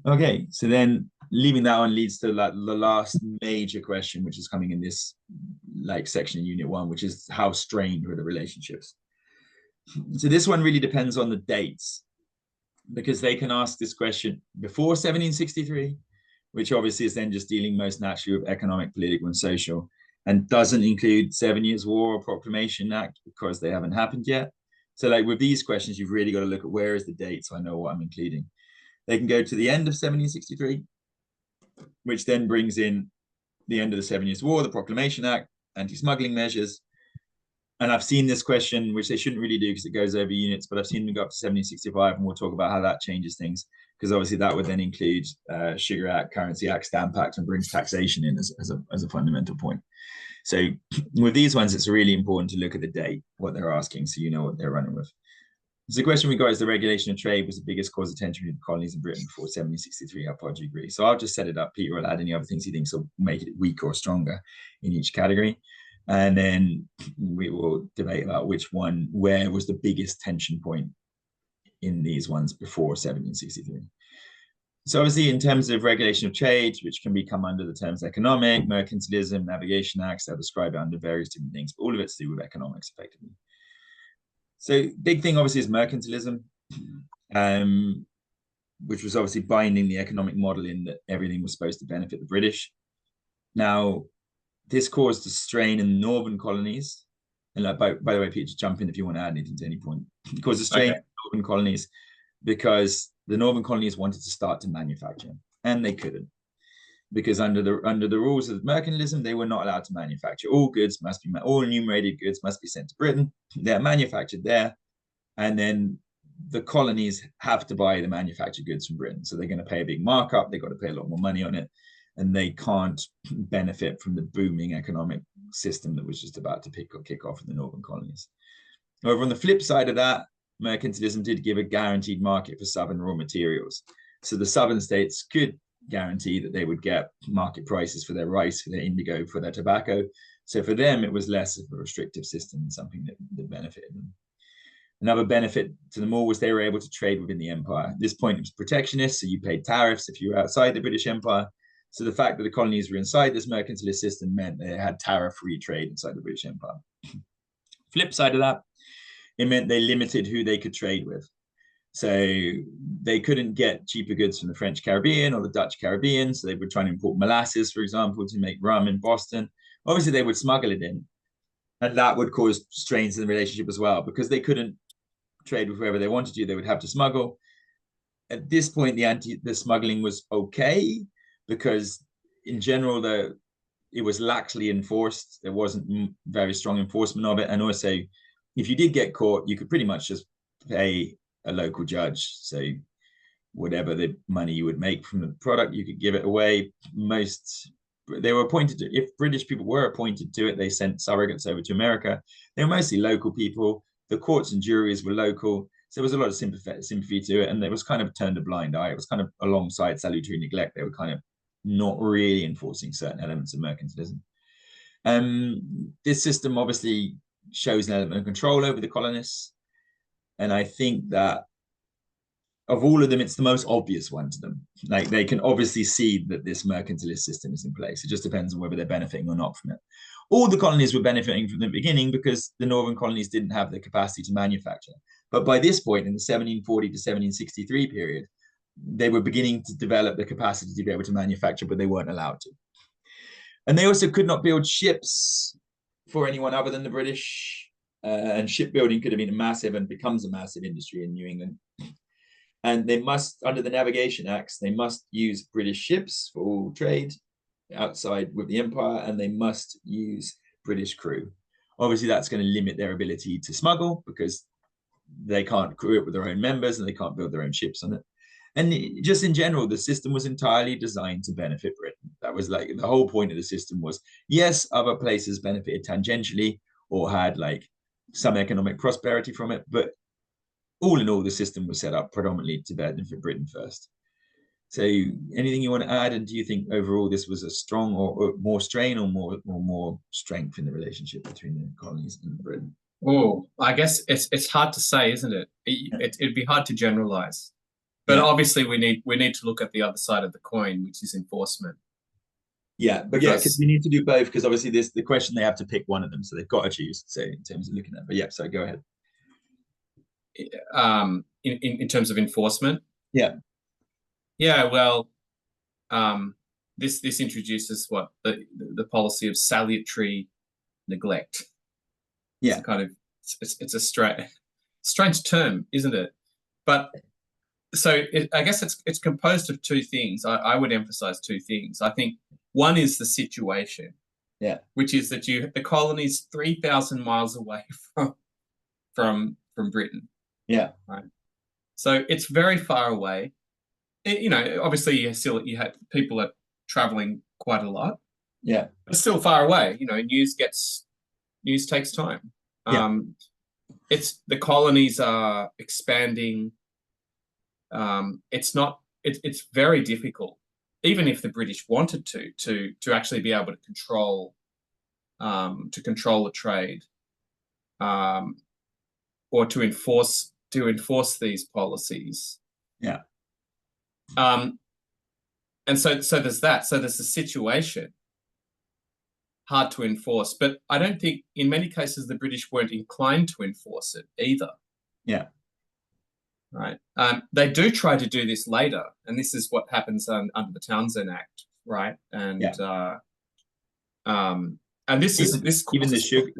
Okay, so then leaving that on leads to like the last major question, which is coming in this like section in Unit 1, which is how strained were the relationships. So this one really depends on the dates, because they can ask this question before 1763, which obviously is then just dealing most naturally with economic, political, and social, and doesn't include 7 Years' War or Proclamation Act because they haven't happened yet. So like with these questions, you've really got to look at where is the date so I know what I'm including. They can go to the end of 1763, which then brings in the end of the 7 Years' War, the Proclamation Act, anti-smuggling measures. And I've seen this question, which they shouldn't really do because it goes over units, but I've seen them go up to 1765, and we'll talk about how that changes things, because obviously that would then include Sugar Act, Currency Act, Stamp Act, and brings taxation in as a fundamental point. So with these ones, it's really important to look at the date, what they're asking, so you know what they're running with. So the question we got is the regulation of trade was the biggest cause of tension between the colonies in Britain before 1763. How far do you agree? So I'll just set it up. Peter will add any other things he thinks will make it weaker or stronger in each category. And then we will debate about which one, where was the biggest tension point in these ones before 1763. So obviously in terms of regulation of trade, which can become under the terms economic, mercantilism, navigation acts, they'll describe it under various different things, but all of it's to do with economics effectively. So big thing obviously is mercantilism, which was obviously binding the economic model in that everything was supposed to benefit the British. Now, this caused a strain in the northern colonies. And like, by the way, Peter, just jump in if you want to add anything to any point. It caused a strain in the northern colonies because the northern colonies wanted to start to manufacture, and they couldn't. Because under the rules of mercantilism, they were not allowed to manufacture. All goods must be, all enumerated goods must be sent to Britain. They're manufactured there. And then the colonies have to buy the manufactured goods from Britain. So they're going to pay a big markup. They've got to pay a lot more money on it. And they can't benefit from the booming economic system that was just about to kick off in the northern colonies. However, on the flip side of that, mercantilism did give a guaranteed market for southern raw materials. So the southern states could guarantee that they would get market prices for their rice, for their indigo, for their tobacco. So for them, it was less of a restrictive system and something that benefited them. Another benefit to them all was they were able to trade within the empire. At this point, it was protectionist, so you paid tariffs if you were outside the British Empire. So the fact that the colonies were inside this mercantilist system meant they had tariff-free trade inside the British Empire. Flip side of that, it meant they limited who they could trade with. So they couldn't get cheaper goods from the French Caribbean or the Dutch Caribbean. So they were trying to import molasses, for example, to make rum in Boston. Obviously, they would smuggle it in. And that would cause strains in the relationship as well, because they couldn't trade with whoever they wanted to. They would have to smuggle. At this point, the smuggling was okay, because in general, it was laxly enforced. There wasn't very strong enforcement of it. And also, if you did get caught, you could pretty much just pay a local judge. So whatever the money you would make from the product, you could give it away. They were appointed to, if British people were appointed to it, they sent surrogates over to America. They were mostly local people. The courts and juries were local. So there was a lot of sympathy to it. And it was kind of turned a blind eye. It was kind of alongside salutary neglect. They were kind of not really enforcing certain elements of mercantilism. This system obviously shows an element of control over the colonists. And I think that of all of them, it's the most obvious one to them. Like, they can obviously see that this mercantilist system is in place. It just depends on whether they're benefiting or not from it. All the colonies were benefiting from the beginning because the northern colonies didn't have the capacity to manufacture. But by this point, in the 1740 to 1763 period, they were beginning to develop the capacity to be able to manufacture, but they weren't allowed to. And they also could not build ships for anyone other than the British. And shipbuilding could have been a massive and becomes a massive industry in New England. And they must, under the Navigation Acts, they must use British ships for all trade outside with the empire, and they must use British crew. Obviously, that's going to limit their ability to smuggle because they can't crew it with their own members and they can't build their own ships on it. And just in general, the system was entirely designed to benefit Britain. That was like the whole point of the system was, yes, other places benefited tangentially or had like some economic prosperity from it, but all in all, the system was set up predominantly to benefit Britain first. So anything you want to add? And do you think overall this was a strong or more strain or more strength in the relationship between the colonies and Britain? Oh, I guess it's hard to say, isn't it? It'd be hard to generalize. But obviously, we need to look at the other side of the coin, which is enforcement. Yeah, but yeah, because we need to do both. Because obviously, this the question they have to pick one of them, so they've got to choose. So in terms of looking at, but yeah, so go ahead. In terms of enforcement, yeah, well, this introduces what the policy of salutary neglect. Yeah, it's a kind of it's a strange term, isn't it? But so I guess it's composed of two things. I would emphasize two things. I think one is the situation, which is that the colony's 3,000 miles away from Britain. Yeah, right. So it's very far away. Obviously you had people are traveling quite a lot. Yeah, but it's still far away. News takes time. It's the colonies are expanding. It's very difficult, even if the British wanted to actually be able to control the trade, or to enforce these policies. Yeah. And so there's that. So there's the situation, hard to enforce. But I don't think, in many cases, the British weren't inclined to enforce it either. Yeah. Right. They do try to do this later, and this is what happens under the Townshend Act, right? And and this even the Sugar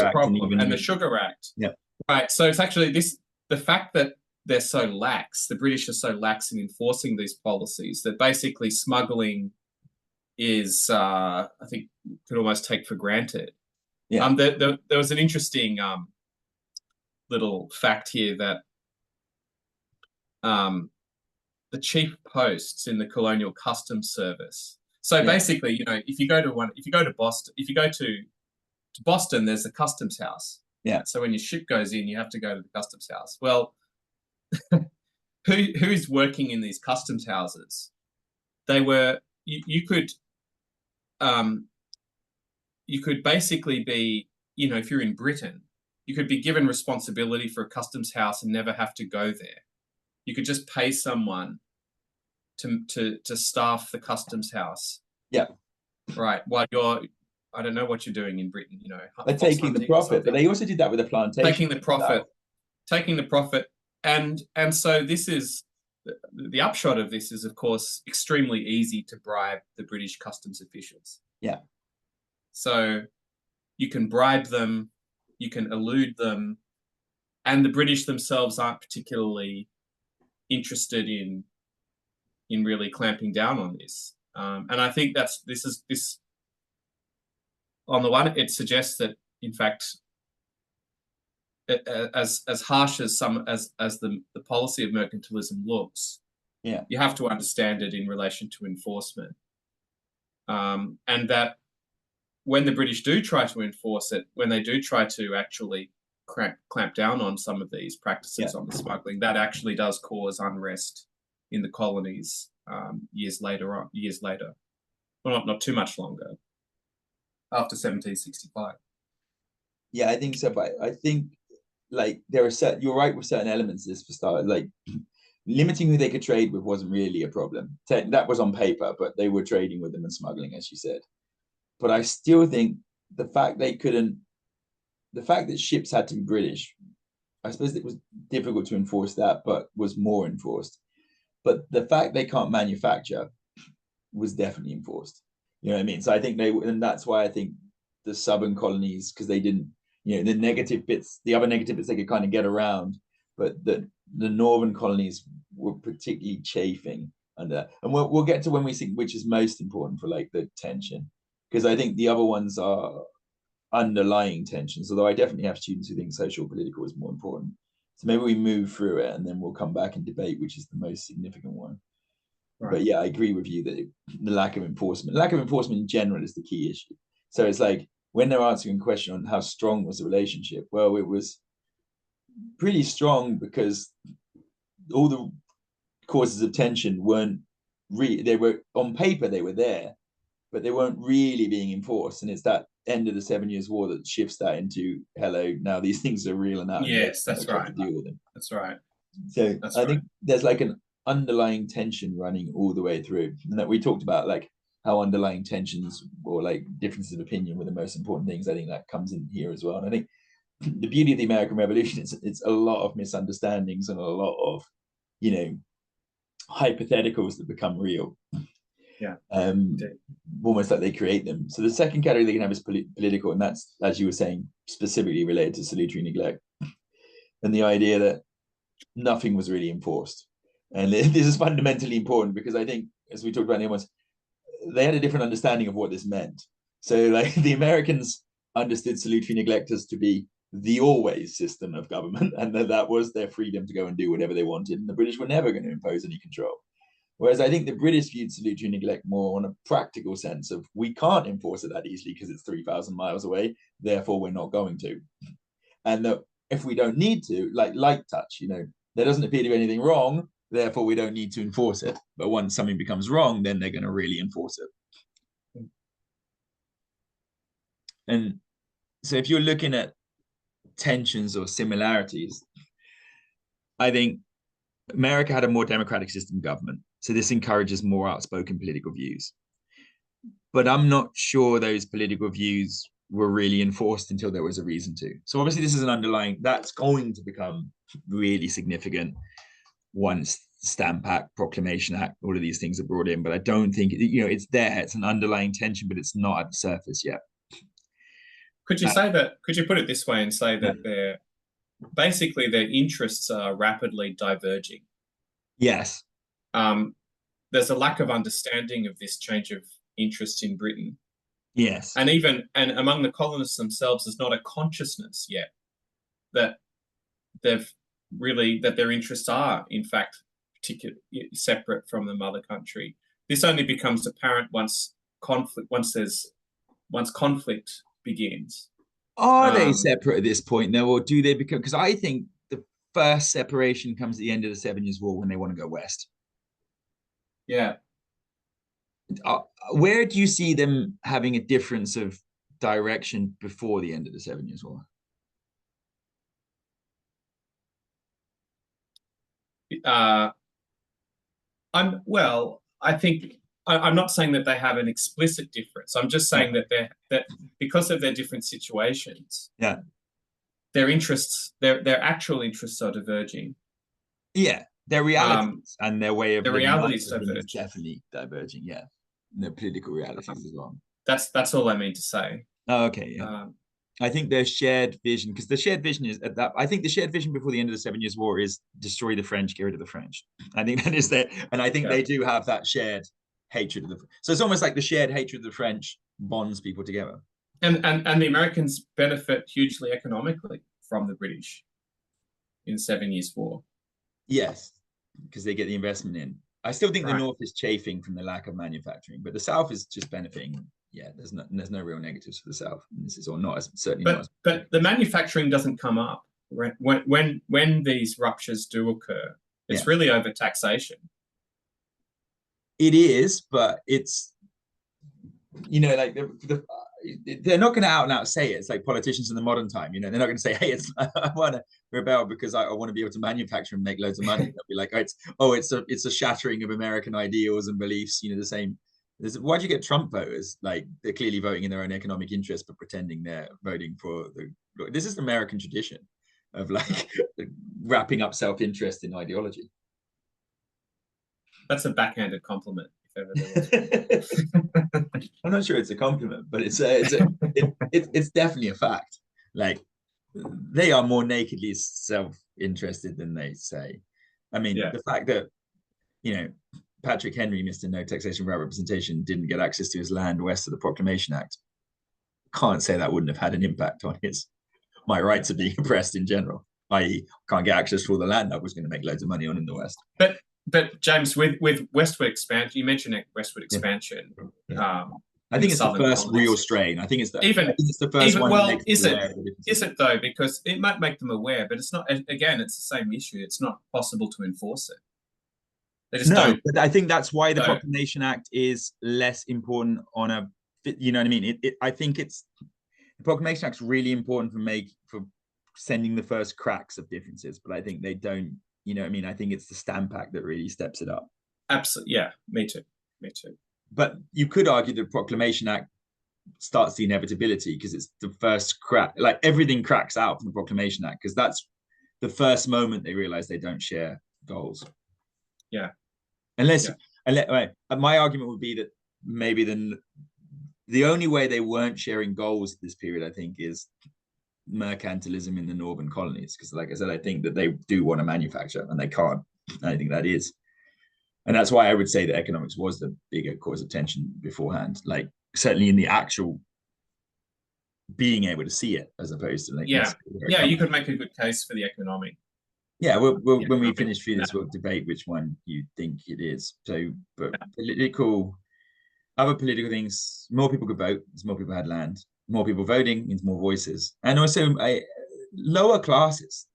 Act, and the Sugar Act. Yeah. Right. So it's actually the fact that they're so lax, the British are so lax in enforcing these policies, that basically smuggling is, I think, could almost take for granted. Yeah. There was an interesting little fact here that the chief posts in the Colonial Customs Service. So basically, if you go to Boston, there's a customs house. Yeah. So when your ship goes in, you have to go to the customs house. Well, who's working in these customs houses? They were you could basically be, if you're in Britain, you could be given responsibility for a customs house and never have to go there. You could just pay someone to staff the customs house. Yeah. Right. While I don't know what you're doing in Britain, They're taking the profit, but they also did that with the plantation. Taking the profit. And so this is the upshot of this is, of course, extremely easy to bribe the British customs officials. Yeah. So you can bribe them, you can elude them, and the British themselves aren't particularly interested in really clamping down on this. And I think this on the one, it suggests that, in fact, as harsh as the policy of mercantilism looks, you have to understand it in relation to enforcement, and that when the British do try to enforce it, when they do try to actually clamp down on some of these practices on the smuggling, that actually does cause unrest in the colonies years later. Well, not too much longer, after 1765. Yeah, I think so. But I think, like, you're right with certain elements of this. For start, like, limiting who they could trade with wasn't really a problem. That was on paper, but they were trading with them and smuggling, as you said. But I still think the fact that ships had to be British, I suppose it was difficult to enforce that, but was more enforced. But the fact they can't manufacture was definitely enforced. You know what I mean? So I think and that's why I think the southern colonies, because they didn't, the negative bits, the other negative bits they could kind of get around, but the northern colonies were particularly chafing under. And we'll get to when we think which is most important for, like, the tension, because I think the other ones are underlying tensions, although I definitely have students who think social political is more important. So maybe we move through it and then we'll come back and debate which is the most significant one. Right. But yeah, I agree with you that the lack of enforcement in general is the key issue. So it's like, when they're answering a question on how strong was the relationship, well, it was pretty strong, because all the causes of tension weren't they were on paper, they were there, but they weren't really being enforced. And it's that end of the 7 Years' War that shifts that into, hello, now these things are real and out. Yes, that's right. To deal with them. That's right. So I think there's like underlying tension running all the way through, and that we talked about, like how underlying tensions or like differences of opinion were the most important things. I think that comes in here as well. And I think the beauty of the American Revolution is it's a lot of misunderstandings and a lot of, you know, hypotheticals that become real. Yeah. Almost like they create them. So the second category they can have is political, and that's, as you were saying, specifically related to salutary neglect and the idea that nothing was really enforced. And this is fundamentally important because I think, as we talked about in the they had a different understanding of what this meant. So like the Americans understood salutary neglect as to be the always system of government, and that was their freedom to go and do whatever they wanted, and the British were never going to impose any control. Whereas I think the British viewed salutary neglect more on a practical sense of, we can't enforce it that easily because it's 3,000 miles away, therefore we're not going to. And that if we don't need to, like light touch, you know, there doesn't appear to be anything wrong, therefore we don't need to enforce it. But once something becomes wrong, then they're going to really enforce it. And so if you're looking at tensions or similarities, I think America had a more democratic system of government. So this encourages more outspoken political views. But I'm not sure those political views were really enforced until there was a reason to. So obviously this is an underlying, that's going to become really significant once Stamp Act, Proclamation Act, all of these things are brought in. But I don't think, you know, it's there, it's an underlying tension, but it's not at the surface yet. Could you say that, could you put it this way and say that they're basically their interests are rapidly diverging? Yes. There's a lack of understanding of this change of interest in Britain. Yes. And among the colonists themselves, there's not a consciousness yet that that their interests are, in fact, separate from the mother country. This only becomes apparent once conflict begins. Are they separate at this point, though, or do they become? Because I think the first separation comes at the end of the 7 Years' War when they want to go west. Yeah. Where do you see them having a difference of direction before the end of the 7 Years' War? I think I'm not saying that they have an explicit difference. I'm just saying that because of their different situations, yeah, their interests, their actual interests are diverging. Yeah, their realities and their way of their realities is definitely diverging. Yeah, the political realities as well. That's all I mean to say. Oh, okay. Yeah. I think their shared vision, because the shared vision is that I think the shared vision before the end of the 7 Years' War is destroy the French, get rid of the French. I think that is there, and I think they do have that shared hatred of the. So it's almost like the shared hatred of the French bonds people together. And the Americans benefit hugely economically from the British in 7 Years' War. Yes, because they get the investment in. I still think the North is chafing from the lack of manufacturing, but the South is just benefiting. Yeah, there's no real negatives for the South. This is or not as certainly not. But the manufacturing doesn't come up when these ruptures do occur. It's really over taxation. It is, but it's, you know, like they're not going to out and out say it. It's like politicians in the modern time, you know, they're not going to say, hey, I want to rebel because I want to be able to manufacture and make loads of money. They'll be like, it's a shattering of American ideals and beliefs, you know, the same. Why do you get Trump voters? Like, they're clearly voting in their own economic interest, but pretending they're voting for this is the American tradition of like wrapping up self-interest in ideology. That's a backhanded compliment. I'm not sure it's a compliment, but it's definitely a fact. Like, they are more nakedly self-interested than they say. I mean, the fact that, you know, Patrick Henry, Mr. No Taxation Without Representation, didn't get access to his land west of the Proclamation Act, can't say that wouldn't have had an impact on my rights of being oppressed in general, i.e. can't get access to all the land I was going to make loads of money on in the West. But James, with westward expansion, you mentioned westward expansion. Yeah. I think it's the first real strain. I think it's the first one. Well, is it though? Because it might make them aware, but it's not. Again, it's the same issue. It's not possible to enforce it. But I think that's why the Proclamation Act is less important on a. You know what I mean? I think the Proclamation Act is really important for sending the first cracks of differences, but I think they don't You know what I mean? I think it's the Stamp Act that really steps it up. Absolutely. Yeah, me too. Me too. But you could argue the Proclamation Act starts the inevitability because it's the first crack, like everything cracks out from the Proclamation Act, because that's the first moment they realize they don't share goals. Yeah. Unless, right, my argument would be that maybe the only way they weren't sharing goals at this period, I think, is mercantilism in the northern colonies. Because, like I said, I think that they do want to manufacture and they can't. And I think that is. And that's why I would say that economics was the bigger cause of tension beforehand. Like, certainly in the actual being able to see it, as opposed to like, yeah, you could make a good case for the economic. Yeah, when we finish through this, we'll debate which one you think it is. So, but other political things, more people could vote, as more people had land. More people voting means more voices, and also lower classes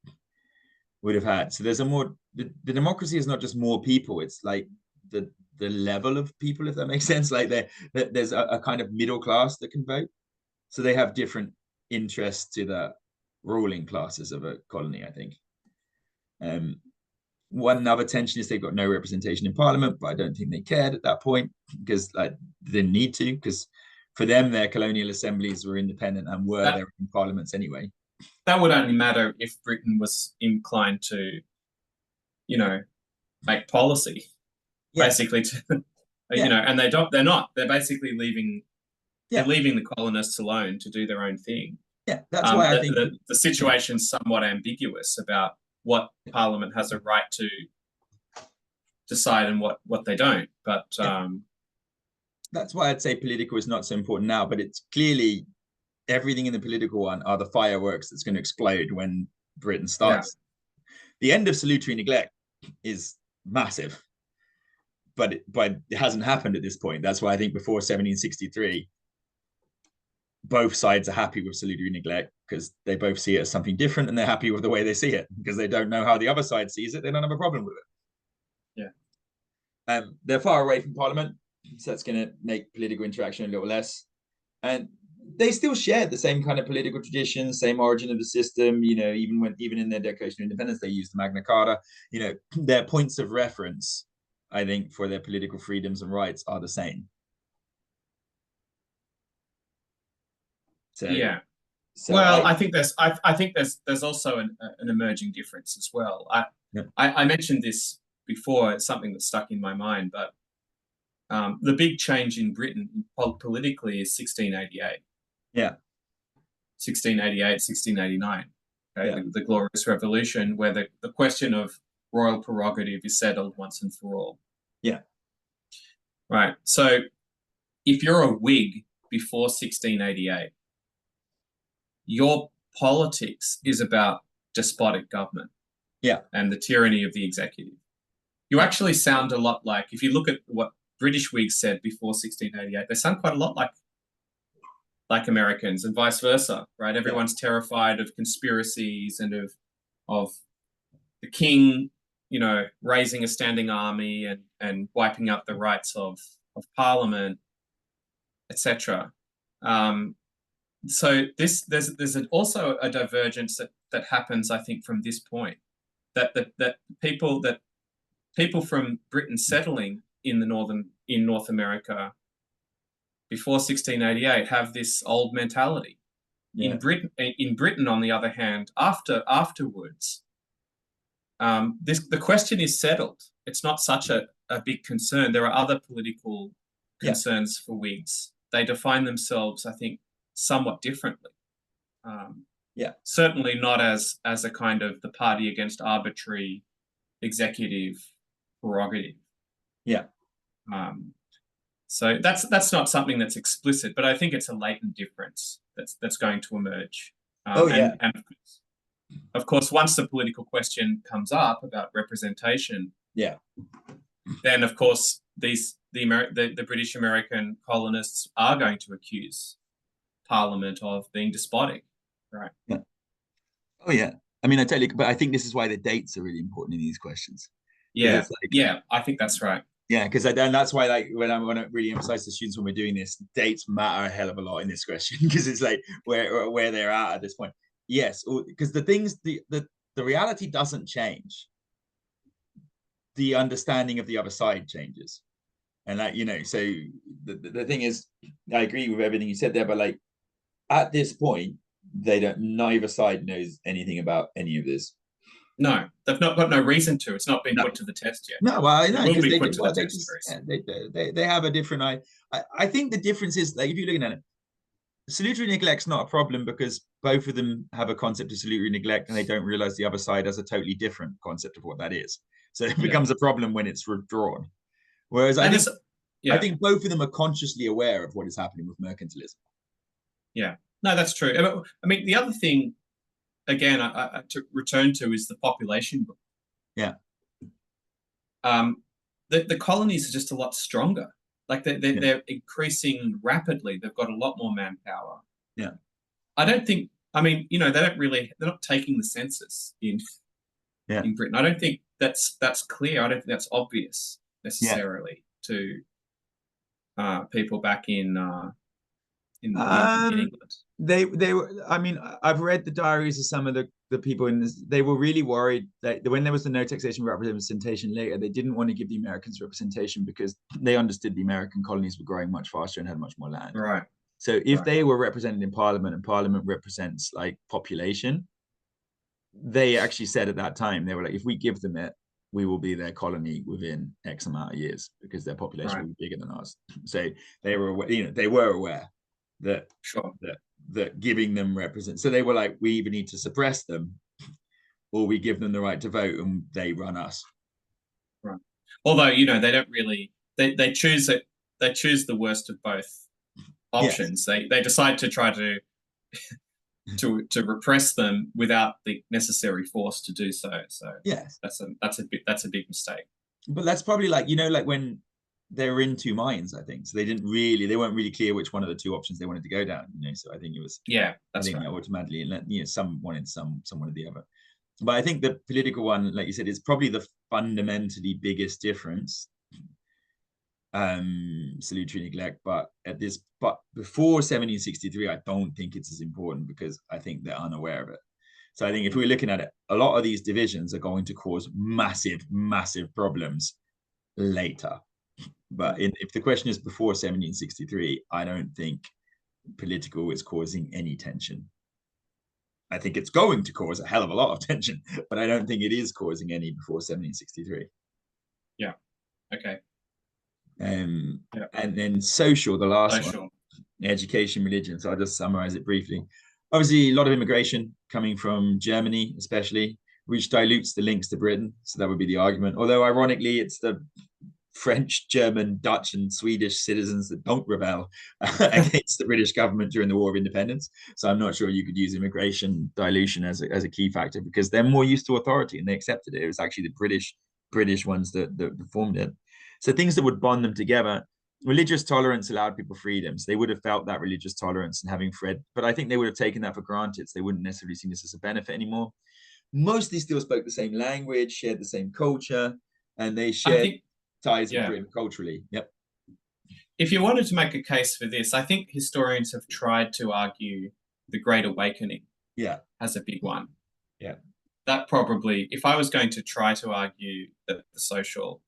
would have had. So there's a more the democracy is not just more people; it's like the level of people, if that makes sense. Like there's a kind of middle class that can vote, so they have different interests to the ruling classes of a colony, I think. One other tension is they've got no representation in parliament, but I don't think they cared at that point because like they didn't need to, because for them their colonial assemblies were independent and were their own parliaments anyway. That would only matter if Britain was inclined to, make policy, basically to, and they're not. They're basically leaving. They're leaving the colonists alone to do their own thing. Yeah, that's why I think the situation's somewhat ambiguous about what Parliament has a right to decide and what they don't. But that's why I'd say political is not so important now. But it's clearly everything in the political one are the fireworks that's going to explode when Britain starts. Yeah. The end of salutary neglect is massive, but it hasn't happened at this point. That's why I think before 1763, both sides are happy with salutary neglect because they both see it as something different and they're happy with the way they see it because they don't know how the other side sees it. They don't have a problem with it. Yeah. They're far away from Parliament, so that's going to make political interaction a little less. And they still share the same kind of political traditions, same origin of the system. Even in their Declaration of Independence, they use the Magna Carta. Their points of reference, I think, for their political freedoms and rights are the same. So, yeah. I think there's also an emerging difference as well. I mentioned this before. It's something that stuck in my mind, but the big change in Britain politically is 1688. Yeah. 1688, 1689. Okay, yeah. The Glorious Revolution, where the question of royal prerogative is settled once and for all. Yeah. Right. So if you're a Whig before 1688, your politics is about despotic government. Yeah. And the tyranny of the executive. You actually sound a lot like, if you look at what British Whigs said before 1688, they sound quite a lot like Americans and vice versa, right? Everyone's terrified of conspiracies and of the king, raising a standing army and wiping out the rights of Parliament, etc. So there's also a divergence that happens, I think, from this point, that people from Britain settling in North America before 1688 have this old mentality. Yeah. In Britain, on the other hand, afterwards, the question is settled. It's not such a big concern. There are other political concerns for Whigs. They define themselves, I think, somewhat differently. Certainly not as a kind of the party against arbitrary executive prerogative. Yeah. So that's not something that's explicit, but I think it's a latent difference that's going to emerge. And of course, once the political question comes up about representation, then of course the British American colonists are going to accuse Parliament of being despotic, right? Yeah. Oh yeah. I mean, but I think this is why the dates are really important in these questions. Yeah. I think that's right. Yeah, because that's why, like, when I want to really emphasize to students when we're doing this, dates matter a hell of a lot in this question because it's like where they're at this point. Yes, because the reality doesn't change. the understanding of the other side changes. And like, you know, so the thing is, I agree with everything you said there, but like at this point, neither side knows anything about any of this. No, they've not got no reason to. It's not been put to the test yet. No, well, no, because they have a different. I think the difference is like if you're looking at it, salutary neglect's not a problem because both of them have a concept of salutary neglect and they don't realize the other side has a totally different concept of what that is. So it becomes a problem when it's withdrawn. Whereas I think both of them are consciously aware of what is happening with mercantilism. Yeah, no, that's true. I mean, the other thing, again, I to return to is the population book. Yeah. The colonies are just a lot stronger. Like they're increasing rapidly. They've got a lot more manpower. Yeah. I don't think. I mean, you know, they're not taking the census in Britain. I don't think that's clear. I don't think that's obvious necessarily to people back in England. They were. I mean, I've read the diaries of some of the people in this. They were really worried that when there was the no taxation representation later, they didn't want to give the Americans representation because they understood the American colonies were growing much faster and had much more land. Right. So if they were represented in Parliament and Parliament represents like population, they actually said at that time, they were like, if we give them it, we will be their colony within X amount of years because their population will be bigger than ours. So they were aware, you know, they were aware that that giving them represent. So they were like, we either need to suppress them or we give them the right to vote and they run us. Right. Although, you know, they don't really, they choose it. They choose the worst of both options. Yes. They decide to try to repress them without the necessary force to do so. So yes, that's a big mistake. But that's probably like, you know, like when they were in two minds, I think. So they weren't really clear which one of the two options they wanted to go down, you know. So I think it was automatically, you know, some wanted some wanted the other. But I think the political one, like you said, is probably the fundamentally biggest difference. Salutary neglect, but before 1763, I don't think it's as important because I think they're unaware of it. So I think if we're looking at it, a lot of these divisions are going to cause massive problems later. But if the question is before 1763, I don't think political is causing any tension. I think it's going to cause a hell of a lot of tension, but I don't think it is causing any before 1763. Yeah. Okay. And then social, the last one, education, religion. So I'll just summarize it briefly. Obviously, a lot of immigration coming from Germany, especially, which dilutes the links to Britain. So that would be the argument. Although, ironically, it's the French, German, Dutch, and Swedish citizens that don't rebel against the British government during the War of Independence. So I'm not sure you could use immigration dilution as a key factor because they're more used to authority and they accepted it. It was actually the British ones that formed it. So things that would bond them together. Religious tolerance allowed people freedoms. They would have felt that religious tolerance and having Fred, but I think they would have taken that for granted. So they wouldn't necessarily see this as a benefit anymore. Mostly still spoke the same language, shared the same culture, and they shared ties with Britain culturally. Yep. If you wanted to make a case for this, I think historians have tried to argue the Great Awakening as a big one. Yeah. That probably, if I was going to try to argue that the social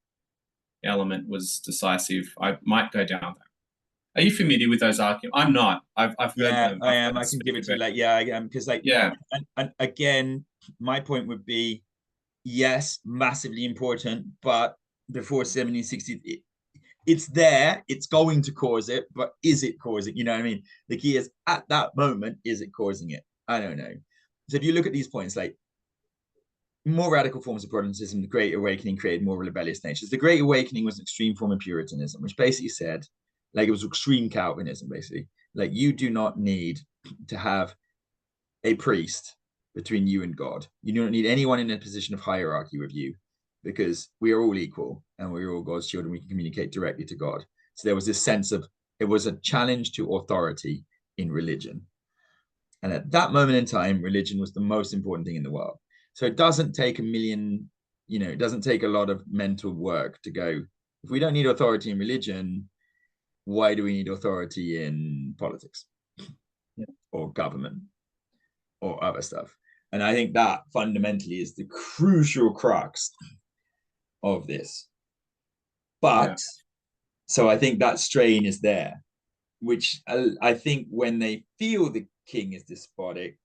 element was decisive, I might go down that. Are you familiar with those arguments? I'm not. I've heard them. I am. I can give it to you. Like, I am because, like, and again, my point would be, yes, massively important, but before 1760, it's there. It's going to cause it, but is it causing? You know what I mean? The key is at that moment, is it causing it? I don't know. So if you look at these points, like, more radical forms of Protestantism, the Great Awakening created more rebellious natures. The Great Awakening was an extreme form of Puritanism, which basically said, like, it was extreme Calvinism, basically. Like, you do not need to have a priest between you and God. You don't need anyone in a position of hierarchy with you because we are all equal and we're all God's children. We can communicate directly to God. So there was this sense of, it was a challenge to authority in religion. And at that moment in time, religion was the most important thing in the world. So it doesn't take it doesn't take a lot of mental work to go, if we don't need authority in religion, why do we need authority in politics or government or other stuff? And I think that fundamentally is the crucial crux of this. But so I think that strain is there, which I think when they feel the king is despotic,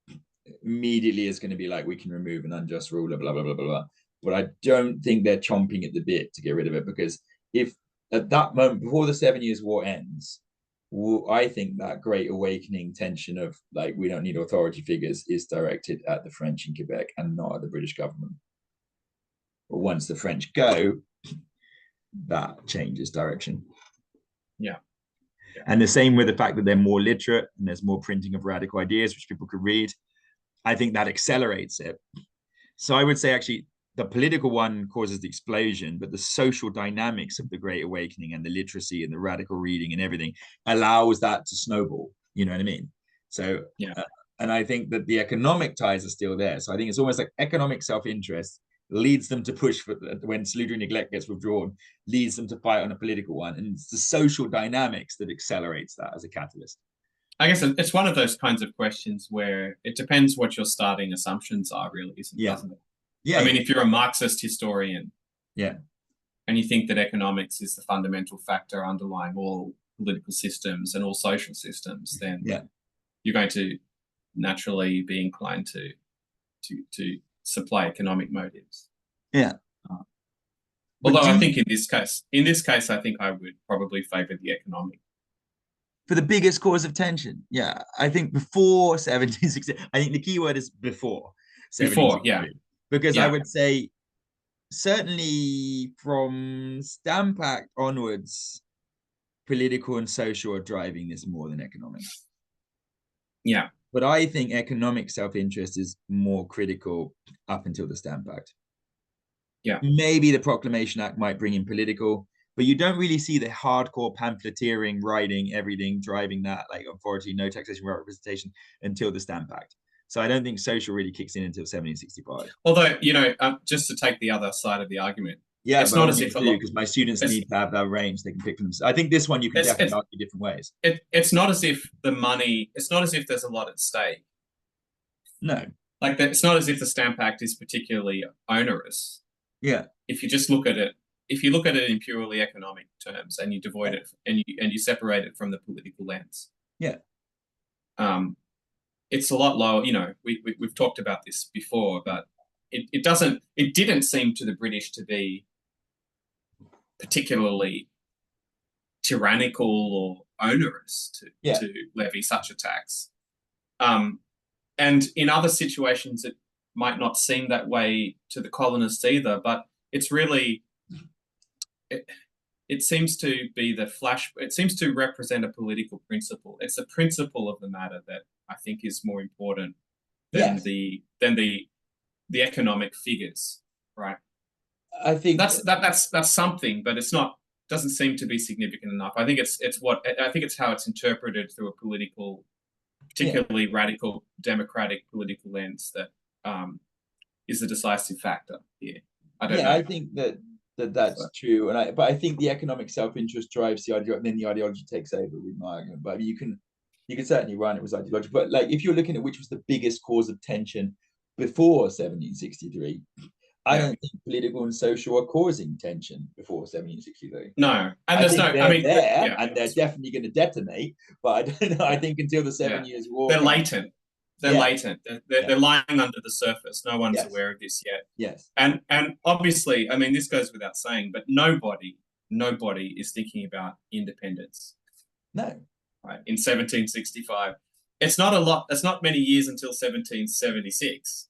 immediately is going to be like, we can remove an unjust ruler, blah, blah, blah, blah, blah. But I don't think they're chomping at the bit to get rid of it, because if at that moment, before the 7 Years' War ends, I think that Great Awakening tension of like, we don't need authority figures is directed at the French in Quebec and not at the British government. But once the French go, that changes direction. Yeah. And the same with the fact that they're more literate and there's more printing of radical ideas, which people could read. I think that accelerates it. So I would say actually the political one causes the explosion, but the social dynamics of the Great Awakening and the literacy and the radical reading and everything allows that to snowball. You know what I mean? So, and I think that the economic ties are still there. So I think it's almost like economic self-interest leads them to push for, when salutary neglect gets withdrawn, leads them to fight on a political one. And it's the social dynamics that accelerates that as a catalyst. I guess it's one of those kinds of questions where it depends what your starting assumptions are, really, doesn't it? Yeah. I mean, if you're a Marxist historian, and you think that economics is the fundamental factor underlying all political systems and all social systems, then you're going to naturally be inclined to supply economic motives. Although I think in this case, I think I would probably favour the economic. For the biggest cause of tension, I think before 1760. I think the key word is before. Before, because I would say certainly from Stamp Act onwards, political and social are driving this more than economic. Yeah. But I think economic self-interest is more critical up until the Stamp Act. Yeah. Maybe the Proclamation Act might bring in political, but you don't really see the hardcore pamphleteering, writing, everything, driving that, like authority, no taxation, without representation, until the Stamp Act. So I don't think social really kicks in until 1765. Although, just to take the other side of the argument, it's not as if because my students need to have that range, they can pick them. I think this one you can definitely argue different ways. It's not as if it's not as if there's a lot at stake. No, like that. It's not as if the Stamp Act is particularly onerous. Yeah. If you just look at it, if you look at it in purely economic terms, and you devoid it and you separate it from the political lens. It's a lot lower. We've talked about this before, but it didn't seem to the British to be particularly tyrannical or onerous to levy such a tax. And in other situations, it might not seem that way to the colonists either, but it's really, it seems to be it seems to represent a political principle. It's the principle of the matter that I think is more important than the economic figures, right? I think that's something, but it's not. Doesn't seem to be significant enough. I think it's how it's interpreted through a political, particularly radical democratic political lens that is the decisive factor here. I don't know. I think that's true, but I think the economic self-interest drives the ideology, and then the ideology takes over with my argument. But you can certainly run it with ideology. But like, if you're looking at which was the biggest cause of tension before 1763, I don't think political and social are causing tension before 1763. No, and there's and they're definitely going to detonate. But I don't know. I think until the 7 Years' War, they're latent. They're latent. They're lying under the surface. No one's aware of this yet. Yes. And obviously, I mean, this goes without saying, but nobody is thinking about independence. No. Right. In 1765, it's not a lot. It's not many years until 1776.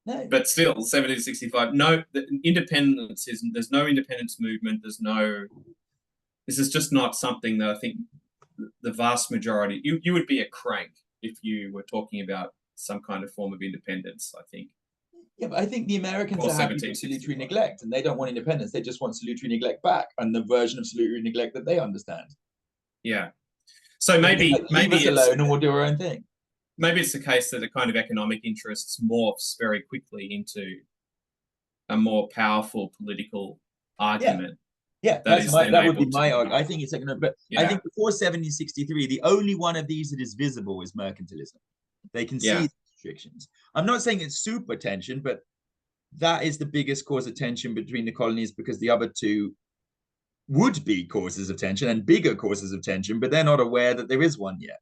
No. But still, 1765. No, independence is. There's no independence movement. This is just not something that I think the vast majority. You would be a crank if you were talking about some kind of form of independence, I think. Yeah, but I think the Americans are happy with salutary neglect, and they don't want independence. They just want salutary neglect back, and the version of salutary neglect that they understand. Yeah. So maybe it's alone, and we'll do our own thing. Maybe it's the case that a kind of economic interests morphs very quickly into a more powerful political argument. Yeah, that would be my argument. I think it's economic, but I think before 1763, the only one of these that is visible is mercantilism. They can see the restrictions. I'm not saying it's super tension, but that is the biggest cause of tension between the colonies, because the other two would be causes of tension and bigger causes of tension, but they're not aware that there is one yet.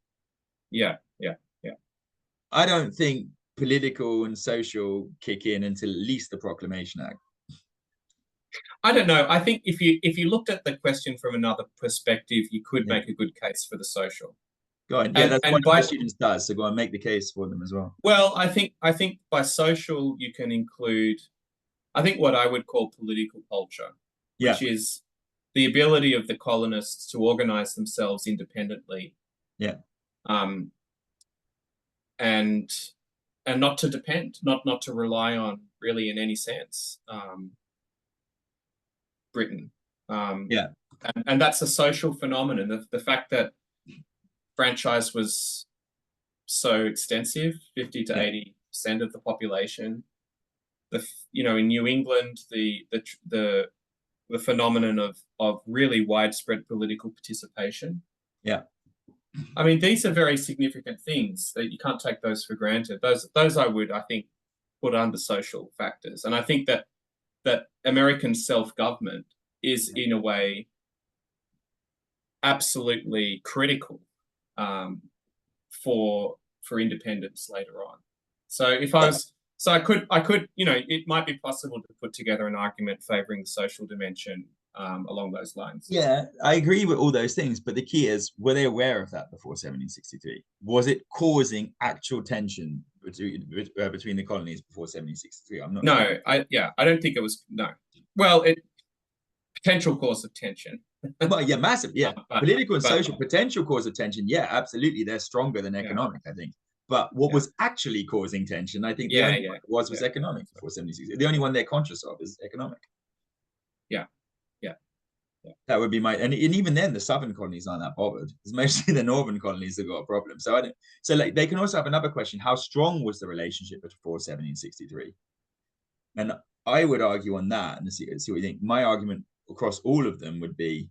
Yeah. I don't think political and social kick in until at least the Proclamation Act. I don't know. I think if you looked at the question from another perspective, you could make a good case for the social. Go on. Yeah, that's what my students does. So go and make the case for them as well. Well, I think by social you can include, I think, what I would call political culture, which is the ability of the colonists to organize themselves independently. Yeah. And not to depend, not to rely on, really, in any sense, Britain. And that's a social phenomenon. The fact that franchise was so extensive, 50 to 80% of the population. In New England, the phenomenon of really widespread political participation. Yeah. I mean, these are very significant things that you can't take those for granted. Those I would, I think, put under social factors. And I think that American self-government is, in a way, absolutely critical for independence later on. So I could, it might be possible to put together an argument favoring the social dimension along those lines. Yeah, I agree with all those things, but the key is, were they aware of that before 1763? Was it causing actual tension between the colonies before 1763? I'm not. No, sure. I don't think it was. No. Well, potential cause of tension. Well, yeah, massive. Yeah, political and social potential cause of tension. Yeah, absolutely. They're stronger than economic, I think. But what was actually causing tension, I think the only one was economic before 1763. The only one they're conscious of is economic. Yeah. That would be and even then the southern colonies aren't that bothered. It's mostly the northern colonies that got a problem. So like, they can also have another question: how strong was the relationship before 1763? And I would argue on that and see what you think. My argument across all of them would be,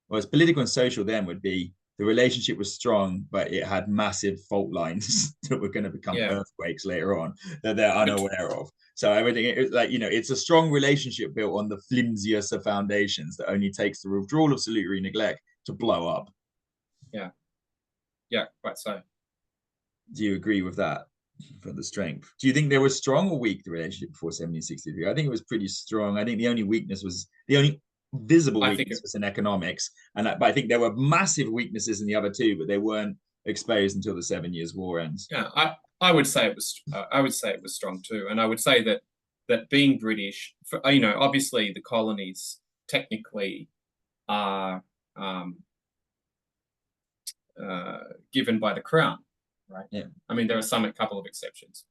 well, as political and social then would be, the relationship was strong, but it had massive fault lines that were going to become earthquakes later on that they're unaware of. So I would think it's a strong relationship built on the flimsier foundations that only takes the withdrawal of salutary neglect to blow up. Yeah, quite so. Do you agree with that for the strength? Do you think there was strong or weak, the relationship before 1763? I think it was pretty strong. I think the only visible weakness was in economics, but I think there were massive weaknesses in the other two, but they weren't exposed until the 7 Years' War ends. Yeah, I would say it was. I would say it was strong too, and I would say that being British, obviously the colonies technically are given by the crown, right? Yeah. I mean, there are a couple of exceptions.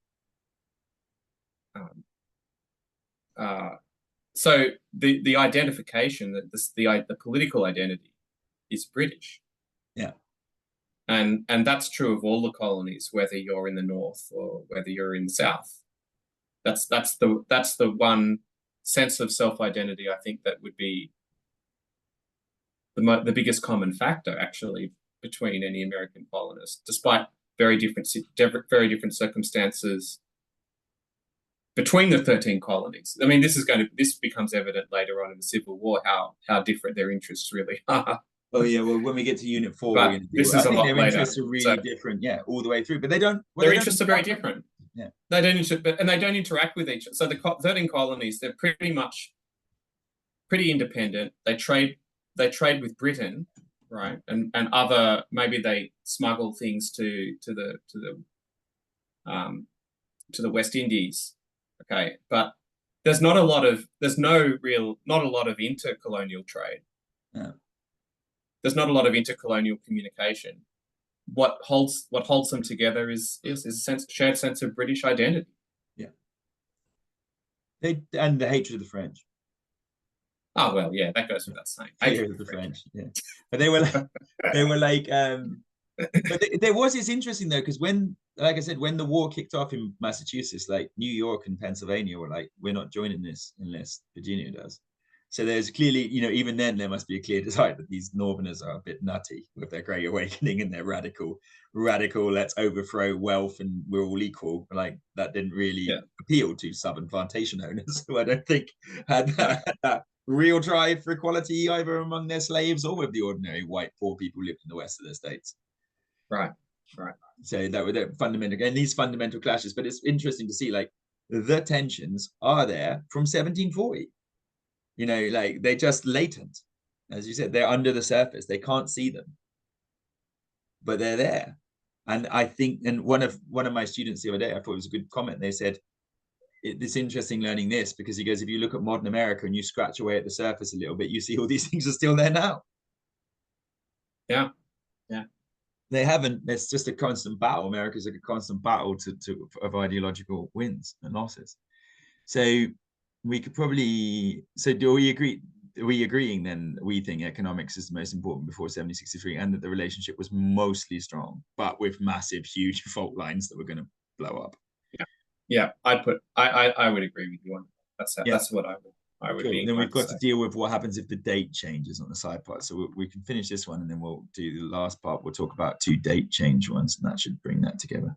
So the identification, that the political identity, is British. Yeah. And that's true of all the colonies, whether you're in the north or whether you're in the south. That's the one sense of self-identity, I think, that would be the biggest common factor, actually, between any American colonist, despite very different circumstances between the 13 colonies. I mean, this becomes evident later on in the Civil War, how different their interests really are. Oh yeah, well, when we get to Unit 4, I think their interests are really different, all the way through. But they don't. Their interests are very different. Yeah, they don't interact with each other. So the 13 colonies, they're pretty independent. They trade with Britain, right, and other, maybe they smuggle things to the West Indies. Okay, but there's not a lot of intercolonial trade. Yeah. There's not a lot of intercolonial communication. What holds them together is a shared sense of British identity. Yeah. And the hatred of the French. Oh well, yeah, that goes without saying. Hatred of the French. Yeah, but they were like. But it's interesting though, because when the war kicked off in Massachusetts, like New York and Pennsylvania were like, we're not joining this unless Virginia does. So there's clearly, even then there must be a clear desire that these Northerners are a bit nutty with their Great Awakening and their radical, let's overthrow wealth and we're all equal. Like that didn't really appeal to Southern plantation owners, who I don't think had that real drive for equality either among their slaves or with the ordinary white poor people who lived in the west of their states. Right. So that were the fundamental, and these fundamental clashes. But it's interesting to see, like, the tensions are there from 1740. Like they're just latent, as you said. They're under the surface. They can't see them, but they're there. And I think, and one of my students the other day, I thought it was a good comment. They said, it's interesting learning this, because he goes, if you look at modern America and you scratch away at the surface a little bit, you see all these things are still there now. Yeah. They haven't. It's just a constant battle. America's like a constant battle of ideological wins and losses. So we could probably. So do we agree? Are we agreeing then? We think economics is the most important before 1763, and that the relationship was mostly strong, but with massive, huge fault lines that were going to blow up. Yeah. I would agree with you on that. That's what I would. Cool. Be. Then we've got to deal with what happens if the date changes on the side part. So we can finish this one, and then we'll do the last part. We'll talk about 2 date change ones, and that should bring that together.